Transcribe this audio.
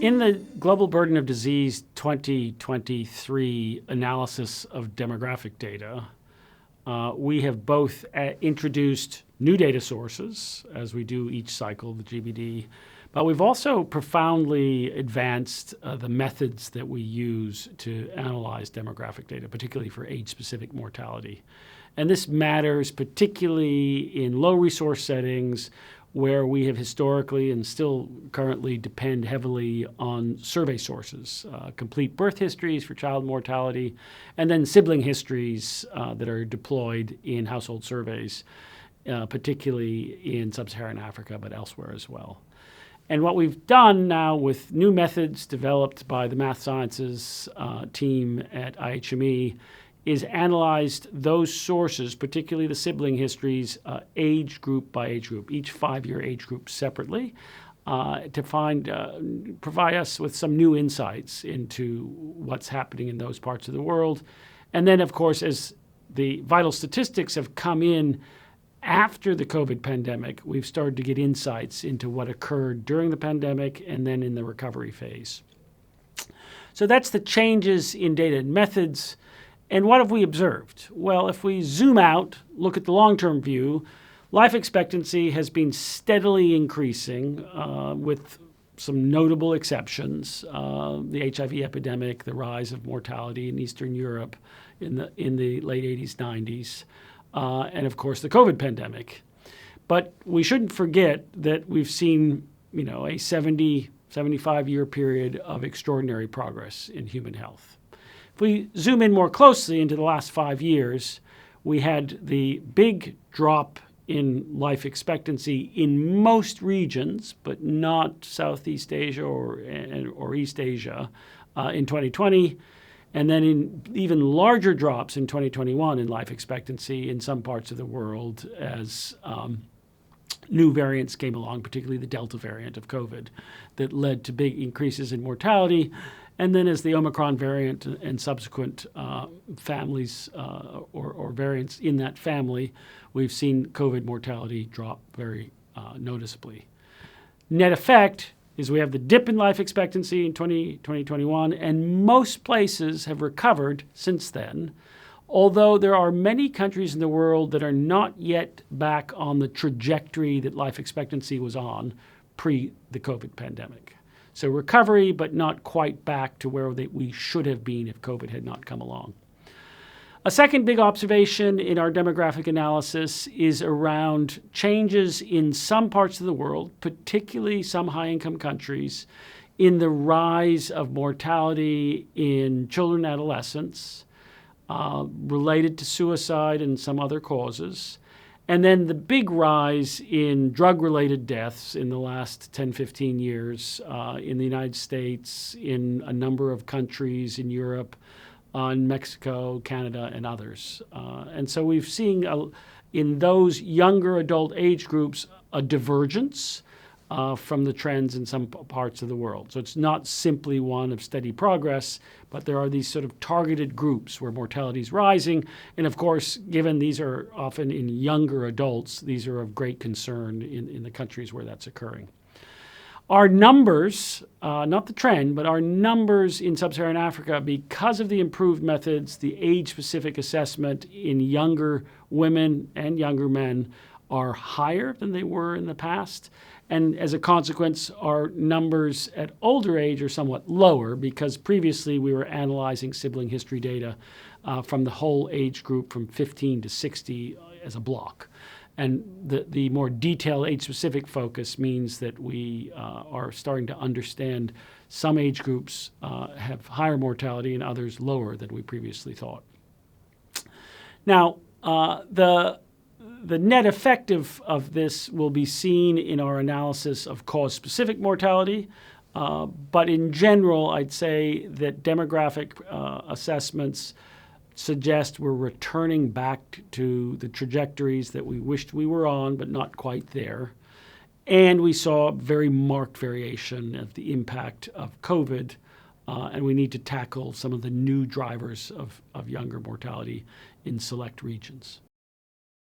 In the Global Burden of Disease 2023 analysis of demographic data, we have both introduced new data sources, as we do each cycle, the GBD, but we've also profoundly advanced the methods that we use to analyze demographic data, particularly for age-specific mortality. And this matters particularly in low-resource settings where we have historically and still currently depend heavily on survey sources, complete birth histories for child mortality, and then sibling histories that are deployed in household surveys, particularly in sub-Saharan Africa, but elsewhere as well. And what we've done now with new methods developed by the math sciences team at IHME is analyzed those sources, particularly the sibling histories, age group by age group, each 5-year age group separately, to provide us with some new insights into what's happening in those parts of the world. And then, of course, as the vital statistics have come in after the COVID pandemic, we've started to get insights into what occurred during the pandemic and then in the recovery phase. So that's the changes in data and methods. And what have we observed? Well, if we zoom out, look at the long-term view, life expectancy has been steadily increasing with some notable exceptions. The HIV epidemic, the rise of mortality in Eastern Europe in the late 80s, 90s, and of course the COVID pandemic. But we shouldn't forget that we've seen, a 75-year period of extraordinary progress in human health. If we zoom in more closely into the last 5 years, we had the big drop in life expectancy in most regions, but not Southeast Asia or East Asia in 2020, and then in even larger drops in 2021 in life expectancy in some parts of the world as new variants came along, particularly the Delta variant of COVID, that led to big increases in mortality. And then as the Omicron variant and subsequent families or variants in that family, we've seen COVID mortality drop very noticeably. Net effect is we have the dip in life expectancy in 2021, and most places have recovered since then, although there are many countries in the world that are not yet back on the trajectory that life expectancy was on pre the COVID pandemic. So recovery, but not quite back to where we should have been if COVID had not come along. A second big observation in our demographic analysis is around changes in some parts of the world, particularly some high-income countries, in the rise of mortality in children and adolescents related to suicide and some other causes. And then the big rise in drug-related deaths in the last 10, 15 years in the United States, in a number of countries in Europe, in Mexico, Canada, and others. And so we've seen in those younger adult age groups a divergence from the trends in some parts of the world. So it's not simply one of steady progress, but there are these sort of targeted groups where mortality is rising. And of course, given these are often in younger adults, these are of great concern in the countries where that's occurring. Our numbers, not the trend, but our numbers in sub-Saharan Africa, because of the improved methods, the age-specific assessment in younger women and younger men are higher than they were in the past. And as a consequence, our numbers at older age are somewhat lower because previously we were analyzing sibling history data from the whole age group from 15 to 60 as a block. And the more detailed age-specific focus means that we are starting to understand some age groups have higher mortality and others lower than we previously thought. Now, the net effect of this will be seen in our analysis of cause-specific mortality. But in general, I'd say that demographic assessments suggest we're returning back to the trajectories that we wished we were on, but not quite there. And we saw very marked variation of the impact of COVID, and we need to tackle some of the new drivers of younger mortality in select regions.